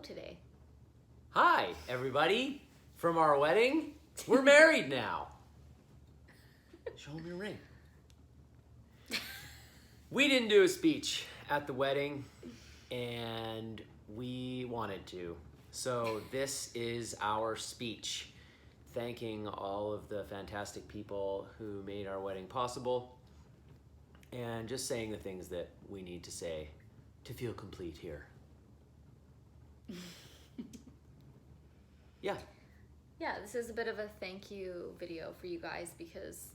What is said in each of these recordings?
today. Hi, everybody. From our wedding, we're married now. Show him your ring. We didn't do a speech at the wedding, and we wanted to. So this is our speech, thanking all of the fantastic people who made our wedding possible, and just saying the things that we need to say to feel complete here. Yeah. Yeah, this is a bit of a thank you video for you guys because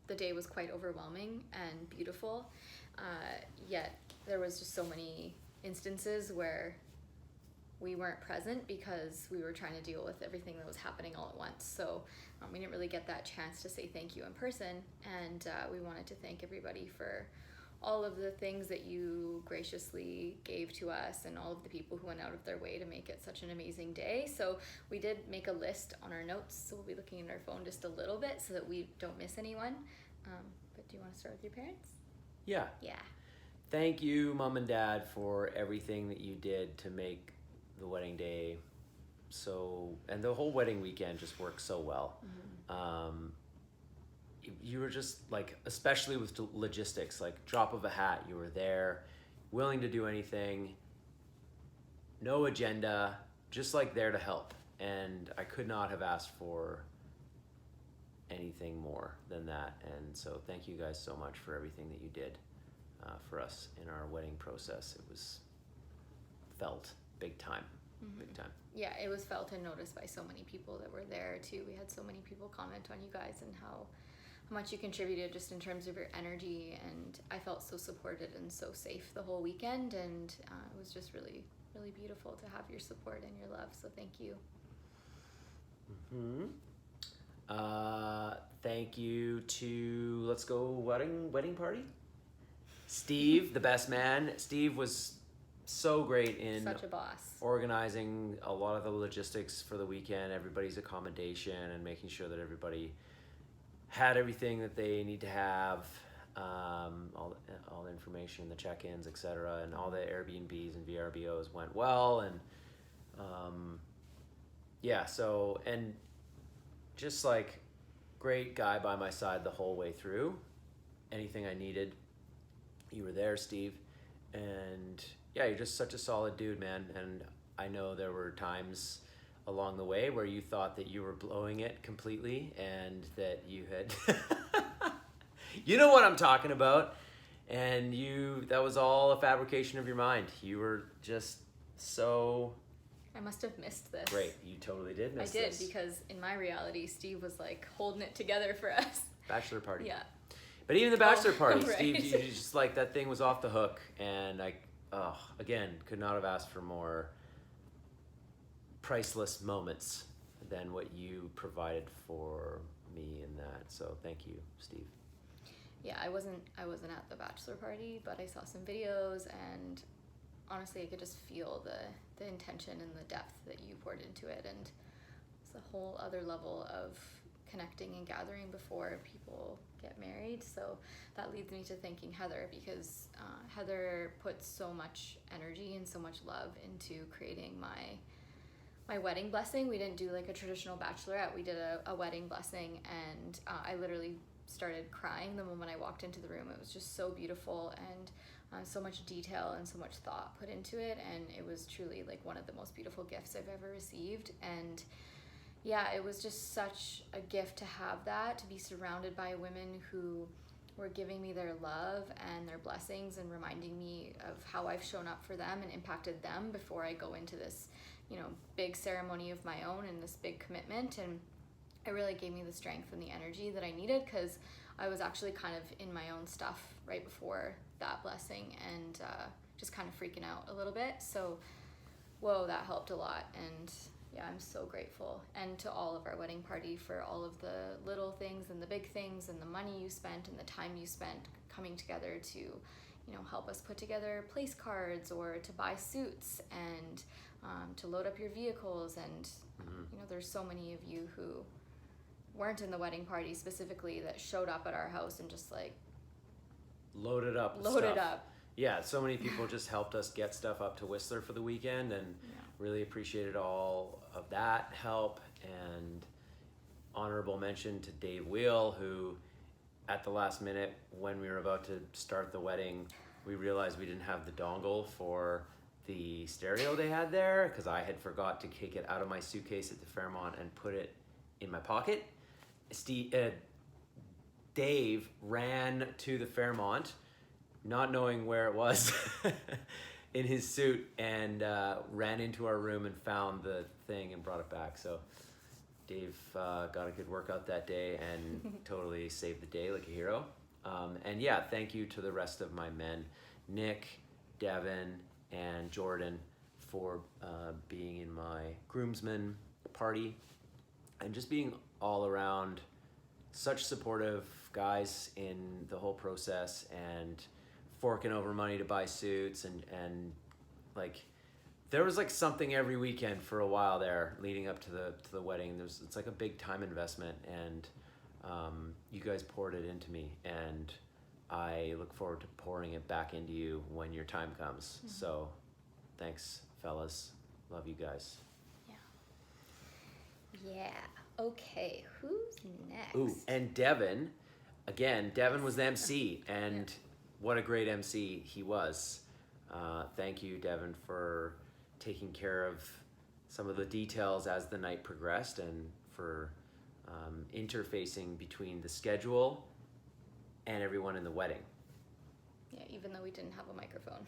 the day was quite overwhelming and beautiful, yet there was just so many instances where we weren't present because we were trying to deal with everything that was happening all at once. So we didn't really get that chance to say thank you in person, and we wanted to thank everybody for all of the things that you graciously gave to us and all of the people who went out of their way to make it such an amazing day. So we did make a list on our notes, so we'll be looking at our phone just a little bit so that we don't miss anyone. But do you want to start with your parents? Yeah. Yeah. Thank you, Mom and Dad, for everything that you did to make the wedding day and the whole wedding weekend just worked so well. Mm-hmm. You were just like, especially with logistics, like drop of a hat, you were there, willing to do anything, no agenda, just like there to help. And I could not have asked for anything more than that. And so thank you guys so much for everything that you did for us in our wedding process. It was felt big time. Mm-hmm. Big time. Yeah, it was felt and noticed by so many people that were there too. We had so many people comment on you guys and how much you contributed just in terms of your energy, and I felt so supported and so safe the whole weekend, and it was just really, really beautiful to have your support and your love, so thank you. Thank you to Let's Go Wedding Party. Steve, the best man. Steve was so great in such a boss, organizing a lot of the logistics for the weekend, everybody's accommodation, and making sure that everybody had everything that they need to have, all the information, the check-ins, etc., and all the Airbnbs and VRBOs went well, and and just like great guy by my side the whole way through. Anything I needed, you were there, Steve, and yeah, you're just such a solid dude, man. And I know there were times along the way where you thought that you were blowing it completely and that you had you know what I'm talking about, and that was all a fabrication of your mind. You were just so I must have missed this. Great. You totally did miss this. I did, because in my reality Steve was like holding it together for us. Bachelor party. Yeah. But even the bachelor party, right. Steve, you just like, that thing was off the hook, and again, could not have asked for more priceless moments than what you provided for me in that. So thank you, Steve. Yeah, I wasn't at the bachelor party, but I saw some videos, and honestly I could just feel the intention and the depth that you poured into it, and it's a whole other level of connecting and gathering before people get married. So that leads me to thanking Heather, because Heather put so much energy and so much love into creating my wedding blessing. We didn't do like a traditional bachelorette, we did a wedding blessing, and I literally started crying the moment I walked into the room. It was just so beautiful, and so much detail and so much thought put into it, and it was truly like one of the most beautiful gifts I've ever received. And yeah, it was just such a gift to have that, to be surrounded by women who were giving me their love and their blessings and reminding me of how I've shown up for them and impacted them before I go into this, big ceremony of my own and this big commitment. And it really gave me the strength and the energy that I needed, because I was actually kind of in my own stuff right before that blessing, and just kind of freaking out a little bit. So, whoa, that helped a lot. And yeah, I'm so grateful. And to all of our wedding party for all of the little things and the big things and the money you spent and the time you spent coming together to, help us put together place cards or to buy suits and to load up your vehicles. And, there's so many of you who weren't in the wedding party specifically that showed up at our house and just like loaded up. yeah, so many people just helped us get stuff up to Whistler for the weekend, and really appreciated all of that help. And honorable mention to Dave Wheel, who at the last minute when we were about to start the wedding, we realized we didn't have the dongle for the stereo they had there, because I had forgot to take it out of my suitcase at the Fairmont and put it in my pocket. Dave ran to the Fairmont, not knowing where it was, in his suit, and ran into our room and found the thing and brought it back. So Dave got a good workout that day and totally saved the day like a hero. And yeah, thank you to the rest of my men, Nick, Devin, and Jordan, for being in my groomsmen party and just being all around such supportive guys in the whole process, and forking over money to buy suits, and like there was like something every weekend for a while there leading up to the wedding. It's like a big time investment, and you guys poured it into me, and I look forward to pouring it back into you when your time comes. Mm-hmm. So thanks, fellas. Love you guys. Yeah. Okay, who's next? Ooh, and Devin, again, Devin was the MC, and what a great MC he was. Thank you, Devin, for taking care of some of the details as the night progressed, and for interfacing between the schedule and everyone in the wedding. Yeah, even though we didn't have a microphone.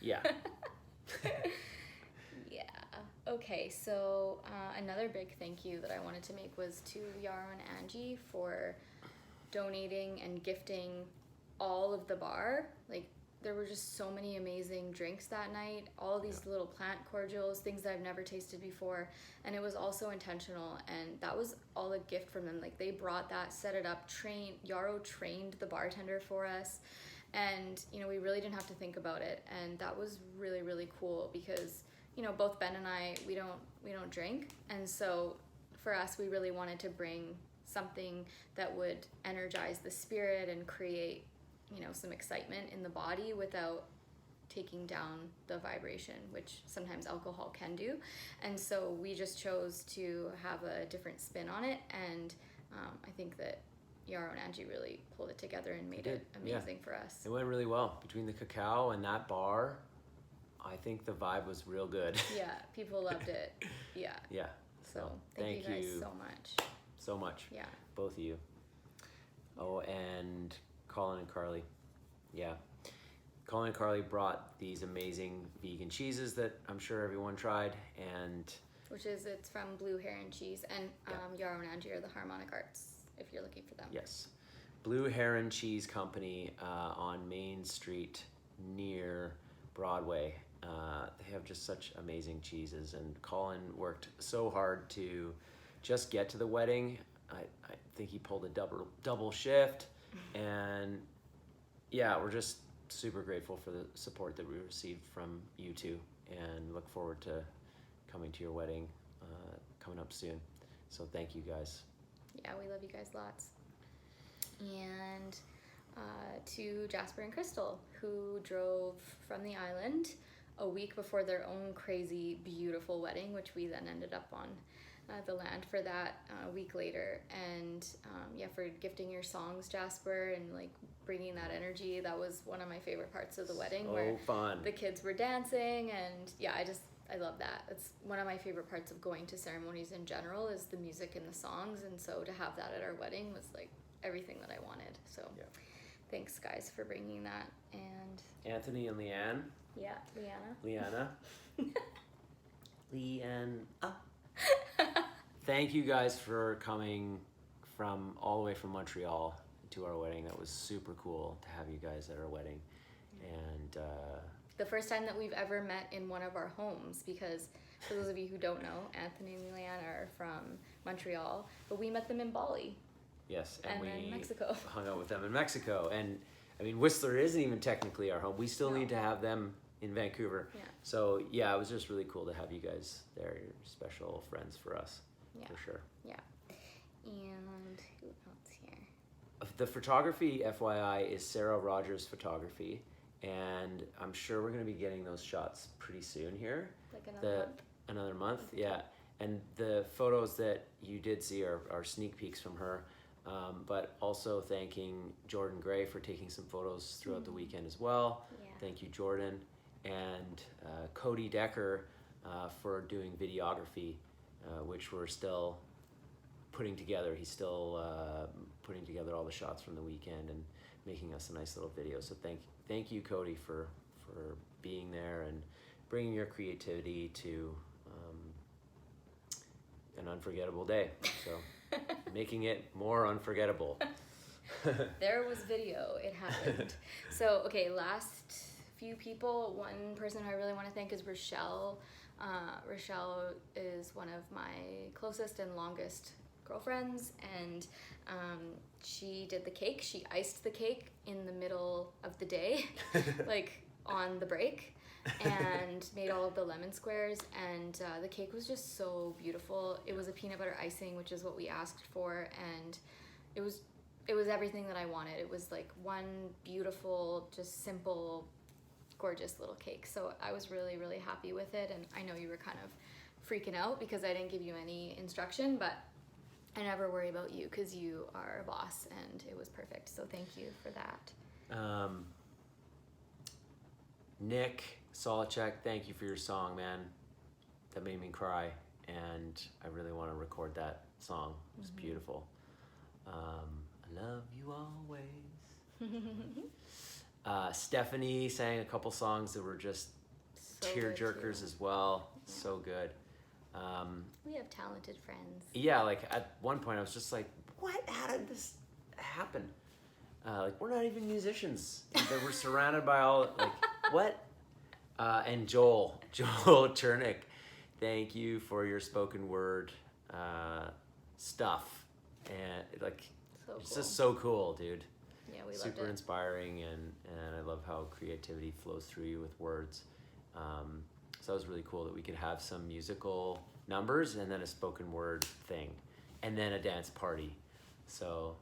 Yeah. Yeah. Okay, so another big thank you that I wanted to make was to Yarrow and Angie for donating and gifting all of the bar. Like, there were just so many amazing drinks that night, all these little plant cordials, things that I've never tasted before, and it was also intentional, and that was all a gift from them. Like, they brought that, set it up, Yarrow trained the bartender for us, and we really didn't have to think about it, and that was really, really cool, because both Ben and I, we don't drink, and so for us, we really wanted to bring something that would energize the spirit and create some excitement in the body without taking down the vibration, which sometimes alcohol can do. And so we just chose to have a different spin on it, and I think that Yarrow and Angie really pulled it together and made it amazing for us. It went really well. Between the cacao and that bar, I think the vibe was real good. Yeah, people loved it. Yeah. Yeah. So thank you guys so much. So much. Yeah. Both of you. Oh, and Colin and Carly. Yeah. Colin and Carly brought these amazing vegan cheeses that I'm sure everyone tried, and it's from Blue Heron Cheese, and Yarrow and Angie are the Harmonic Arts, if you're looking for them. Yes. Blue Heron Cheese Company on Main Street near Broadway. They have just such amazing cheeses, and Colin worked so hard to just get to the wedding. I think he pulled a double shift, and yeah, we're just super grateful for the support that we received from you two, and look forward to coming to your wedding coming up soon. So thank you guys. Yeah, we love you guys lots. And to Jasper and Crystal, who drove from the island a week before their own crazy, beautiful wedding, which we then ended up on the land for that a week later. And for gifting your songs, Jasper, and like bringing that energy. That was one of my favorite parts of the wedding, where fun. The kids were dancing, and I love that. It's one of my favorite parts of going to ceremonies in general, is the music and the songs, and so to have that at our wedding was like everything that I wanted. So thanks guys for bringing that. And Anthony and Leanne. Yeah, Leanna. Leanna. Thank you guys for coming from all the way from Montreal to our wedding. That was super cool to have you guys at our wedding. And the first time that we've ever met in one of our homes, because for those of you who don't know, Anthony and Leanne are from Montreal, but we met them in Bali. Yes, and we in Mexico. Hung out with them in Mexico. And I mean, Whistler isn't even technically our home. We still need to have them in Vancouver. Yeah. So yeah, it was just really cool to have you guys there. You're special friends for us, for sure. Yeah. And who else here? The photography, FYI, is Sarah Rogers Photography, and I'm sure we're going to be getting those shots pretty soon here. Like another month. Another month, yeah. And the photos that you did see are sneak peeks from her, but also thanking Jordan Gray for taking some photos throughout the weekend as well. Yeah. Thank you, Jordan. And Cody Decker for doing videography, which we're still putting together. He's still putting together all the shots from the weekend and making us a nice little video. So thank you, Cody, for being there and bringing your creativity to an unforgettable day. So making it more unforgettable. There was video. It happened. So, okay, last few people. One person I really want to thank is Rochelle. Rochelle is one of my closest and longest girlfriends, and she did the cake. She iced the cake in the middle of the day, like on the break, and made all of the lemon squares, and the cake was just so beautiful. It was a peanut butter icing, which is what we asked for, and it was everything that I wanted. It was like one beautiful, just simple, gorgeous little cake. So I was really, really happy with it, and I know you were kind of freaking out because I didn't give you any instruction, but I never worry about you because you are a boss, and it was perfect. So thank you for that. Nick Solacek, thank you for your song, man. That made me cry, and I really want to record that song. It was beautiful. I love you always. Stephanie sang a couple songs that were just So tear good, jerkers too. as well. Yeah. So good. We have talented friends. Yeah, like at one point I was just like, what? How did this happen? Like, we're not even musicians. They were surrounded by all, like, what? And Joel Chernick, thank you for your spoken word stuff. And like, So it's cool. just so cool, dude. Yeah, we loved Super it. inspiring, and I love how creativity flows through you with words. So that was really cool that we could have some musical numbers and then a spoken word thing and then a dance party. So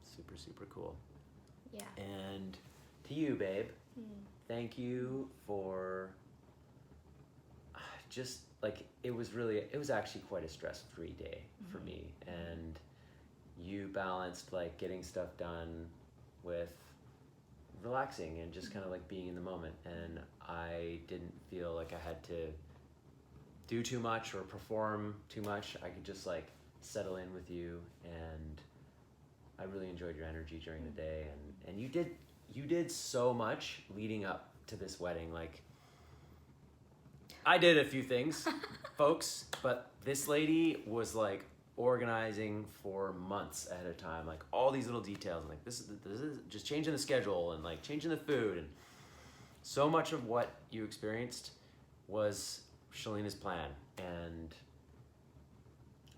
super, super cool. Yeah. And to you, babe, thank you for just like, it was actually quite a stress-free day for me, and you balanced like getting stuff done with relaxing and just kind of like being in the moment, and I didn't feel like I had to do too much or perform too much. I could just like settle in with you, and I really enjoyed your energy during the day, and you did so much leading up to this wedding. Like, I did a few things, folks, but this lady was like organizing for months ahead of time, like all these little details, and like this is just changing the schedule and like changing the food, and so much of what you experienced was Shalina's plan, and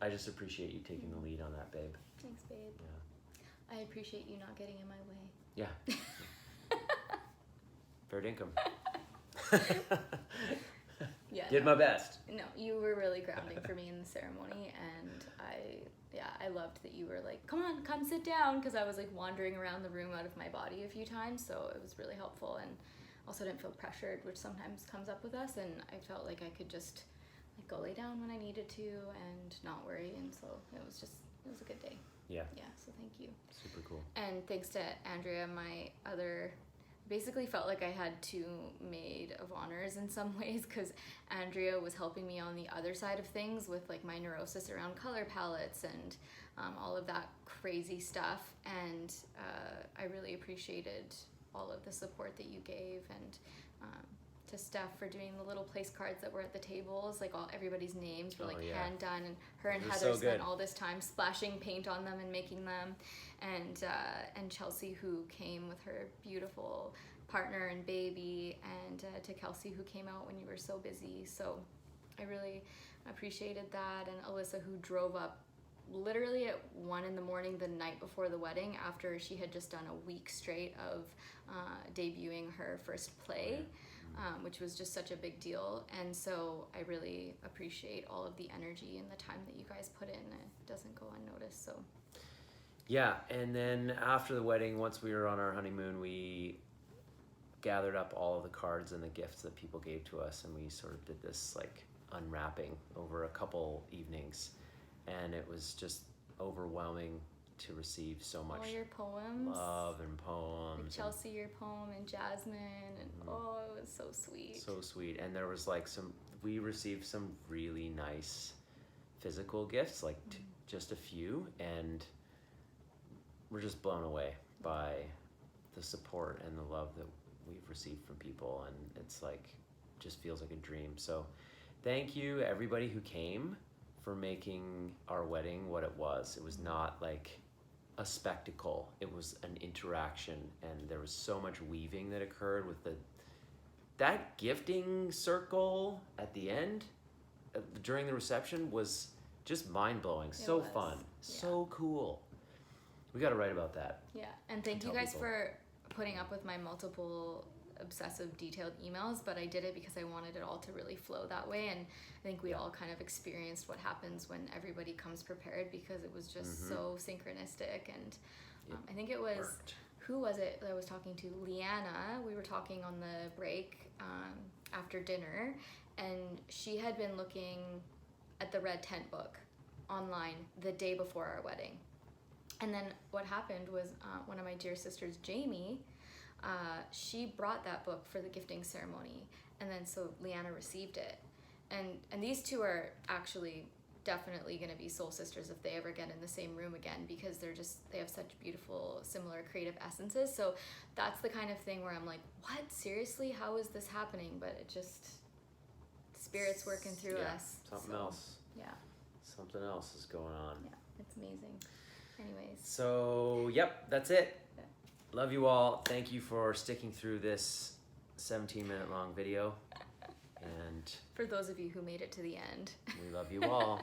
I just appreciate you taking the lead on that, babe. Thanks, babe. Yeah. I appreciate you not getting in my way. Yeah. Fair dinkum. Yeah. Did my best. No, you were really grounding for me in the ceremony, and I loved that you were like, come on, come sit down, because I was like wandering around the room out of my body a few times, so it was really helpful, and also didn't feel pressured, which sometimes comes up with us, and I felt like I could just like go lay down when I needed to and not worry, and so it was a good day. Yeah. Yeah, so thank you. Super cool. And thanks to Andrea, my other, basically felt like I had two maid of honors in some ways, because Andrea was helping me on the other side of things with like my neurosis around color palettes and all of that crazy stuff, and I really appreciated all of the support that you gave, and to Steph for doing the little place cards that were at the tables, like everybody's names were like hand done, and her and Those are Heather so spent good. all this time splashing paint on them and making them, and Chelsea, who came with her beautiful partner and baby, and to Kelsey, who came out when you were so busy. So I really appreciated that, and Alyssa, who drove up literally at 1 a.m. the night before the wedding, after she had just done a week straight of debuting her first play, which was just such a big deal. And so I really appreciate all of the energy and the time that you guys put in. It doesn't go unnoticed. So Yeah, and then after the wedding, once we were on our honeymoon, we gathered up all of the cards and the gifts that people gave to us, and we sort of did this like unwrapping over a couple evenings, and it was just overwhelming to receive so much all your poems, love and poems. like Chelsea, your poem, and Jasmine, and oh, it was so sweet. So sweet. And there was like we received some really nice physical gifts, like just a few, and we're just blown away by the support and the love that we've received from people, and it's like just feels like a dream. So thank you everybody who came for making our wedding what it was. It was not like a spectacle, it was an interaction, and there was so much weaving that occurred with that gifting circle at the end during the reception was just mind-blowing. So fun, so cool. We got to write about that. Yeah, and thank you guys for putting up with my multiple obsessive detailed emails, but I did it because I wanted it all to really flow that way, and I think we all kind of experienced what happens when everybody comes prepared, because it was just so synchronistic. And I think it was who was it that I was talking to? Leanna. We were talking on the break after dinner, and she had been looking at the Red Tent book online the day before our wedding. And then what happened was one of my dear sisters, Jamie, she brought that book for the gifting ceremony, and then so Leanna received it. And these two are actually definitely going to be soul sisters if they ever get in the same room again, because they have such beautiful, similar creative essences. So that's the kind of thing where I'm like, what? Seriously? How is this happening? But it just, Spirit's working through us. Something else. Yeah. Something else is going on. Yeah, it's amazing. Anyways. So, yep, that's it. Love you all. Thank you for sticking through this 17-minute long video. And for those of you who made it to the end, we love you all.